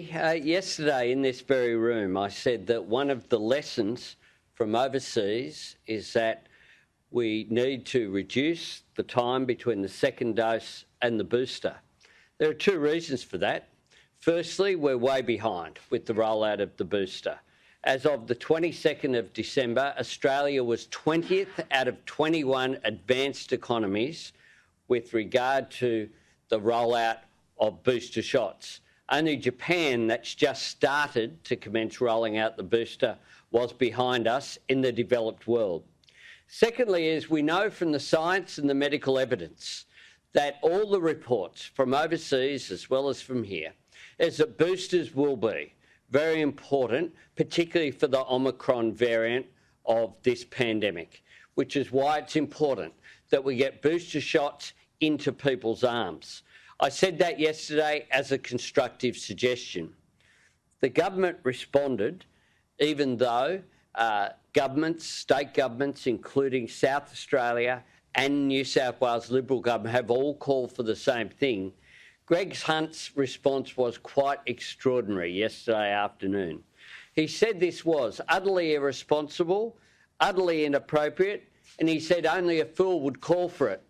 Yesterday in this very room, I said that one of the lessons from overseas is that we need to reduce the time between the second dose and the booster. There are two reasons for that. Firstly, we're way behind with the rollout of the booster. As of the 22nd of December, Australia was 20th out of 21 advanced economies with regard to the rollout of booster shots. Only Japan, that's just started to commence rolling out the booster, was behind us in the developed world. Secondly, is we know from the science and the medical evidence that all the reports from overseas as well as from here is that boosters will be very important, particularly for the Omicron variant of this pandemic, which is why it's important that we get booster shots into people's arms. I said that yesterday as a constructive suggestion. The government responded, even though governments, state governments, including South Australia and New South Wales Liberal government, have all called for the same thing. Greg Hunt's response was quite extraordinary yesterday afternoon. He said this was utterly irresponsible, utterly inappropriate, and he said only a fool would call for it.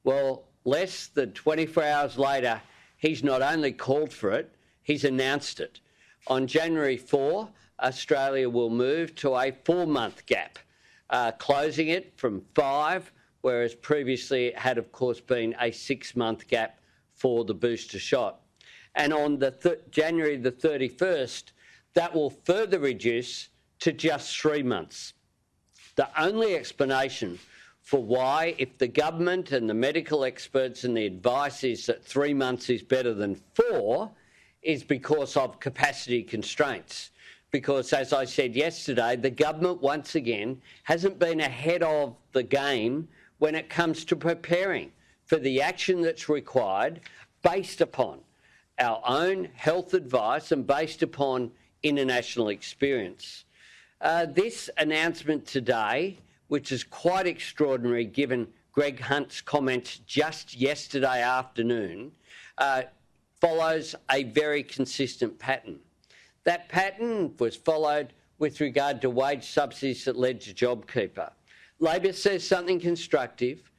Well, less than 24 hours later, he's not only called for it, he's announced it. On January 4, Australia will move to a 4-month gap, closing it from 5, whereas previously it had, of course, been a 6-month gap for the booster shot. And on the January the 31st, that will further reduce to just 3 months. The only explanation for why, if the government and the medical experts and the advice is that 3 months is better than 4, is because of capacity constraints. Because, as I said yesterday, the government once again hasn't been ahead of the game when it comes to preparing for the action that's required based upon our own health advice and based upon international experience. This announcement today, which is quite extraordinary given Greg Hunt's comments just yesterday afternoon, follows a very consistent pattern. That pattern was followed with regard to wage subsidies that led to JobKeeper. Labor says something constructive,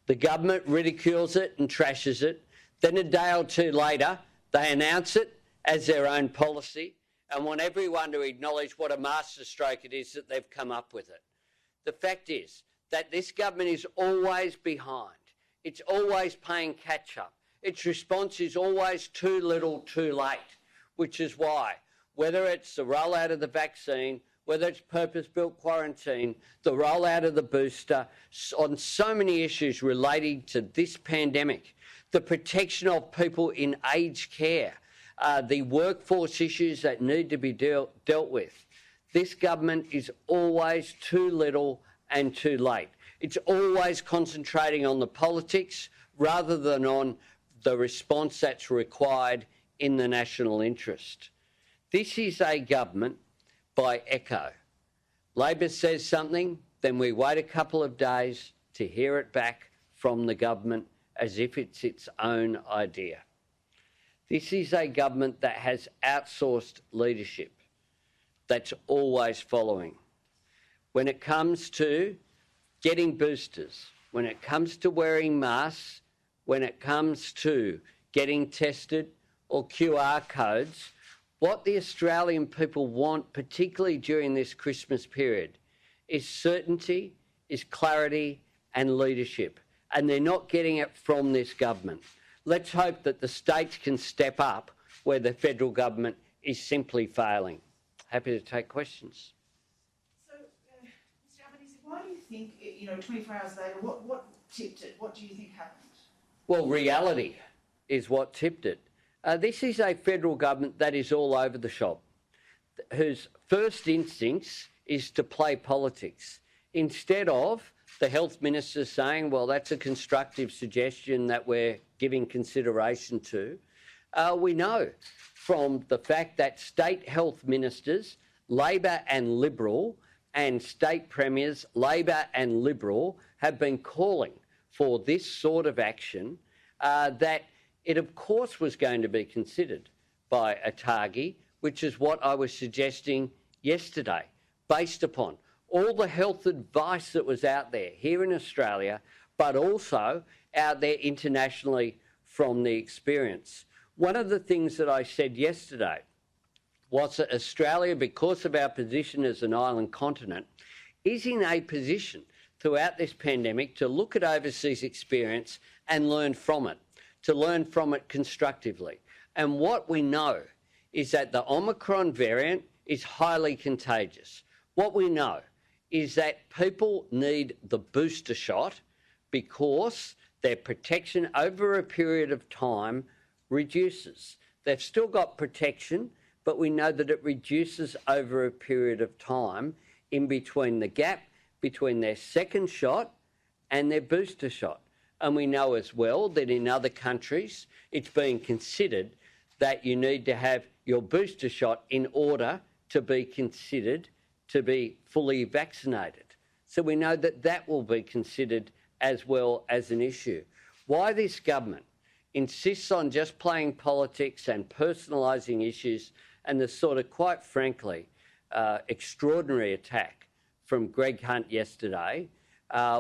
the government ridicules it and trashes it, then a day or two later they announce it as their own policy and want everyone to acknowledge what a masterstroke it is that they've come up with it. The fact is that this government is always behind. It's always playing catch up. Its response is always too little, too late, which is why, whether it's the rollout of the vaccine, whether it's purpose-built quarantine, the rollout of the booster, on so many issues relating to this pandemic, the protection of people in aged care, the workforce issues that need to be dealt with, this government is always too little and too late. It's always concentrating on the politics rather than on the response that's required in the national interest. This is a government by echo. Labor says something, then we wait a couple of days to hear it back from the government as if it's its own idea. This is a government that has outsourced leadership, that's always following. When it comes to getting boosters, when it comes to wearing masks, when it comes to getting tested or QR codes, what the Australian people want, particularly during this Christmas period, is certainty, is clarity and leadership. And they're not getting it from this government. Let's hope that the states can step up where the federal government is simply failing. Happy to take questions. So, Mr Albanese, why do you think, 24 hours later, what tipped it? What do you think happened? Well, reality is what tipped it. This is a federal government that is all over the shop, whose first instincts is to play politics. Instead of the health minister saying, well, that's a constructive suggestion that we're giving consideration to, we know from the fact that state health ministers, Labor and Liberal, and state premiers, Labor and Liberal, have been calling for this sort of action, that it of course was going to be considered by ATAGI, which is what I was suggesting yesterday, based upon all the health advice that was out there here in Australia, but also out there internationally from the experience. One of the things that I said yesterday was that Australia, because of our position as an island continent, is in a position throughout this pandemic to look at overseas experience and learn from it, to learn from it constructively. And what we know is that the Omicron variant is highly contagious. What we know is that people need the booster shot because their protection over a period of time reduces. They've still got protection, but we know that it reduces over a period of time in between the gap between their second shot and their booster shot. And we know as well that in other countries it's being considered that you need to have your booster shot in order to be considered to be fully vaccinated. So we know that that will be considered as well as an issue. Why this government insists on just playing politics and personalising issues, and the sort of, quite frankly, extraordinary attack from Greg Hunt yesterday,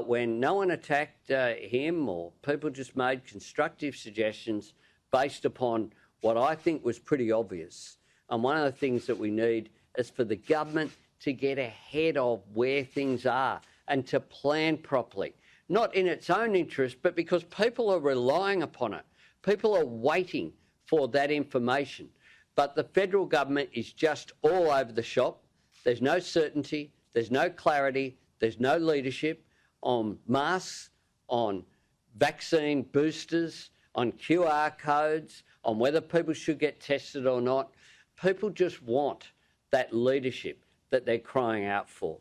when no one attacked him, or people just made constructive suggestions based upon what I think was pretty obvious. And one of the things that we need is for the government to get ahead of where things are and to plan properly, not in its own interest, but because people are relying upon it. People are waiting for that information. But the federal government is just all over the shop. There's no certainty, there's no clarity, there's no leadership on masks, on vaccine boosters, on QR codes, on whether people should get tested or not. People just want that leadership that they're crying out for.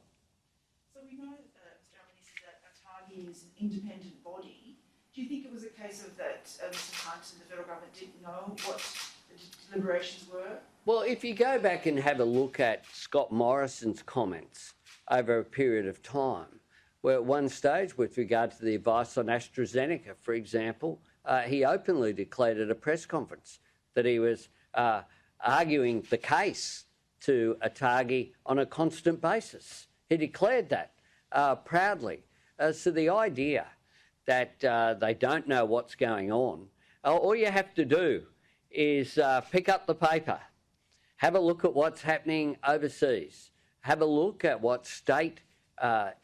So we know, Mr Albanese, that ATAGI is an independent body. Do you think it was a case of that Mr Hunt and the federal government didn't know what the deliberations were? Well, if you go back and have a look at Scott Morrison's comments over a period of time, where at one stage, with regard to the advice on AstraZeneca, for example, he openly declared at a press conference that he was arguing the case to ATAGI on a constant basis. He declared that proudly. So the idea that they don't know what's going on, all you have to do is pick up the paper, have a look at what's happening overseas, have a look at what state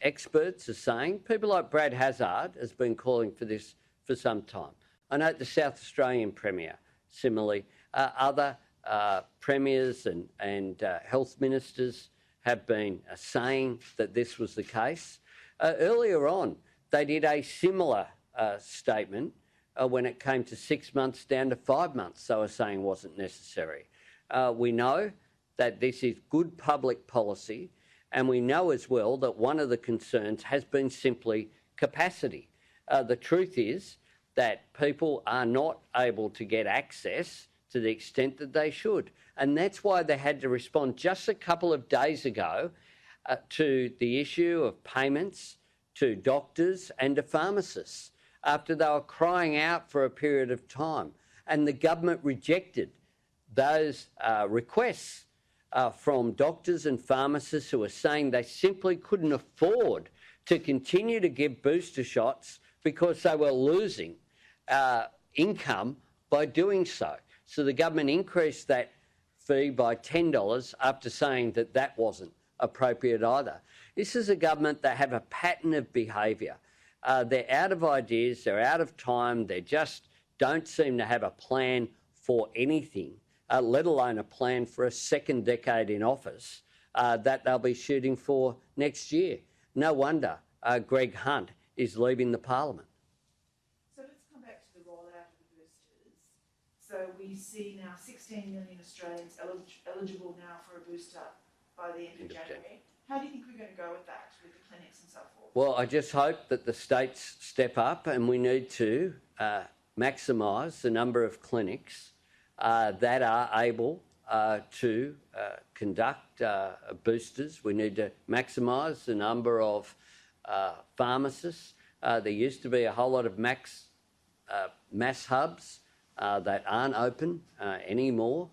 experts are saying. People like Brad Hazzard has been calling for this for some time. I know the South Australian Premier, similarly, other premiers and health ministers have been saying that this was the case. Earlier on, they did a similar statement when it came to 6 months down to 5 months. They were saying wasn't necessary. We know that this is good public policy, and we know as well that one of the concerns has been simply capacity. The truth is that people are not able to get access to the extent that they should. And that's why they had to respond just a couple of days ago to the issue of payments to doctors and to pharmacists after they were crying out for a period of time. And the government rejected those requests from doctors and pharmacists who were saying they simply couldn't afford to continue to give booster shots because they were losing income by doing so. So the government increased that fee by $10 after saying that that wasn't appropriate either. This is a government that have a pattern of behaviour. They're out of ideas, they're out of time, they just don't seem to have a plan for anything, let alone a plan for a second decade in office that they'll be shooting for next year. No wonder Greg Hunt is leaving the parliament. So let's come back to the rollout of the boosters. So we see now 16 million Australians eligible now for a booster by the end of January. How do you think we're going to go with that, with the clinics and so forth? Well, I just hope that the states step up, and we need to maximise the number of clinics that are able to conduct boosters. We need to maximise the number of pharmacists. There used to be a whole lot of mass hubs that aren't open anymore.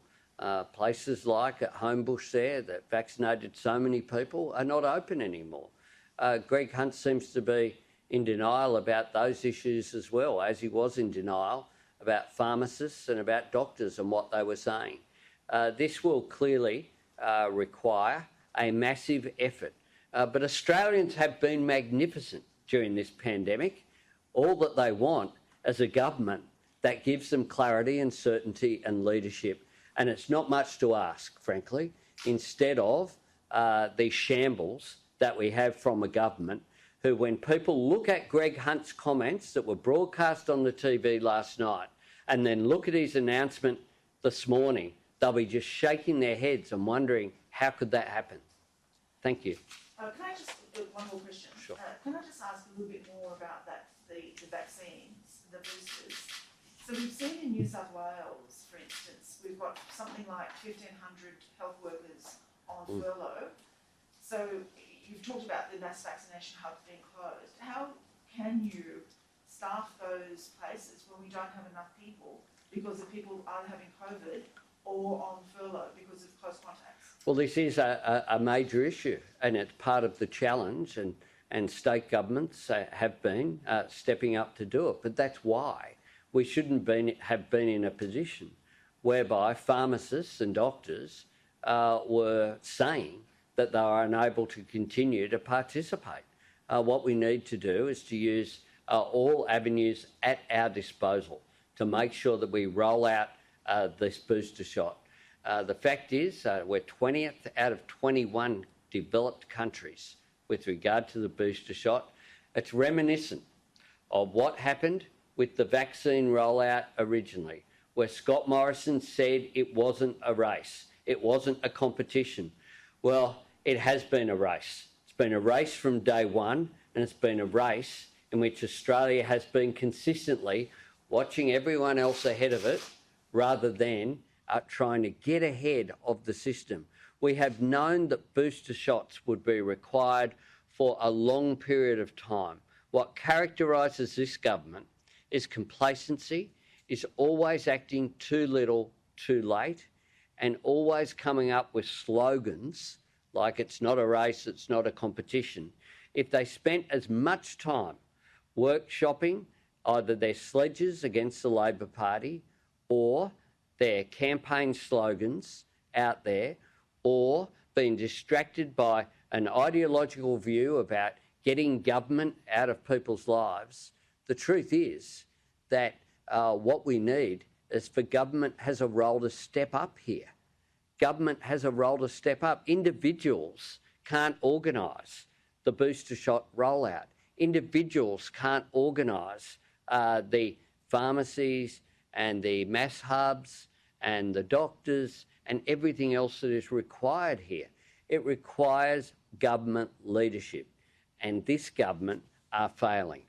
Places like at Homebush there that vaccinated so many people are not open anymore. Greg Hunt seems to be in denial about those issues as well, as he was in denial about pharmacists and about doctors and what they were saying. This will clearly require a massive effort. But Australians have been magnificent during this pandemic. All that they want is a government that gives them clarity and certainty and leadership. And it's not much to ask, frankly, instead of these shambles that we have from a government who, when people look at Greg Hunt's comments that were broadcast on the TV last night and then look at his announcement this morning, they'll be just shaking their heads and wondering, how could that happen? Thank you. Can I just, one more question? Sure. Can I just ask a little bit more about that, the vaccines, the boosters? So we've seen in New South Wales, for instance, we've got something like 1,500 health workers on furlough. So you've talked about the mass vaccination hubs being closed. How can you staff those places when we don't have enough people because the people either having COVID or on furlough because of close contacts? Well, this is a major issue, and it's part of the challenge, and state governments have been stepping up to do it. But that's why we shouldn't have been in a position whereby pharmacists and doctors were saying that they are unable to continue to participate. What we need to do is to use all avenues at our disposal to make sure that we roll out this booster shot. The fact is we're 20th out of 21 developed countries with regard to the booster shot. It's reminiscent of what happened with the vaccine rollout originally, where Scott Morrison said it wasn't a race, it wasn't a competition. Well, it has been a race. It's been a race from day one, and it's been a race in which Australia has been consistently watching everyone else ahead of it rather than trying to get ahead of the system. We have known that booster shots would be required for a long period of time. What characterises this government is complacency, is always acting too little, too late, and always coming up with slogans like it's not a race, it's not a competition. If they spent as much time workshopping either their sledges against the Labor Party or their campaign slogans out there, or being distracted by an ideological view about getting government out of people's lives, the truth is that what we need is for government has a role to step up here. Government has a role to step up. Individuals can't organise the booster shot rollout. Individuals can't organise the pharmacies and the mass hubs and the doctors and everything else that is required here. It requires government leadership, and this government are failing.